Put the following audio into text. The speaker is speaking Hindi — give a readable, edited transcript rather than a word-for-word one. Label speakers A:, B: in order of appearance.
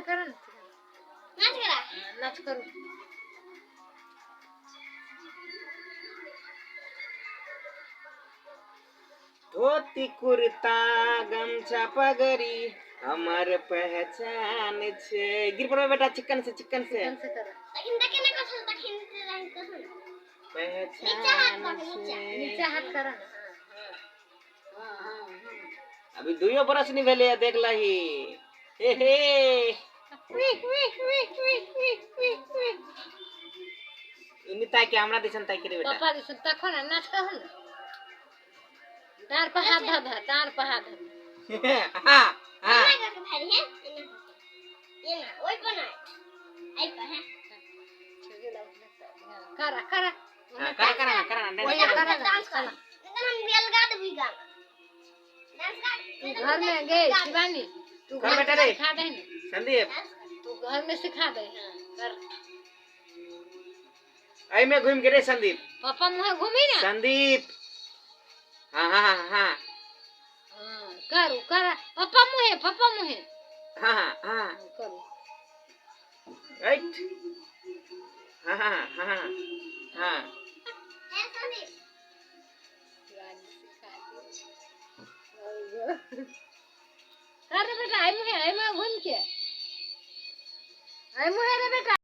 A: करा ना
B: नाच करा
A: नाच करू
C: धोती कुर्ता गमछा पगड़ी हमार पहचान छे। गिर पड़ो बेटा चिकन से
A: करा
B: लेकिन देखे ना कसम तखिन रंग कसम
C: पहचान छे।
A: नीचे हाथ करा ना
C: अभी दुइयो बरस नहीं भेले देख लही हे हे इनी ताई के हमरा दिसन ताई के रे बेटा
A: पापा दिस तखो ना नाच कहो ना डार पर हाथ धा डार पर हाथ
C: हां हां
B: ना करके भारी है ये ना ओई पर ना आई पर है
A: करा
C: करा ना
A: वही करा
B: डांस कर इधर हम बेलगा देबी गाना डांस कर
A: घर में गए शिवानी तू
C: कर बेटा रे
A: सिखा दे ना
C: संदीप
A: तू घर में सिखा दे हां कर
C: आई में घूम के रे संदीप
A: पापा मुहे घूमी ना
C: संदीप हां हां हां
A: हां करू करा पापा मुहे
C: हां हां
A: करू
C: राइट हां हां हां हां
B: ए संदीप
A: शिवानी सिखा दे अरे बेटा आई मुहे घूम के आई मुहे रे बेटा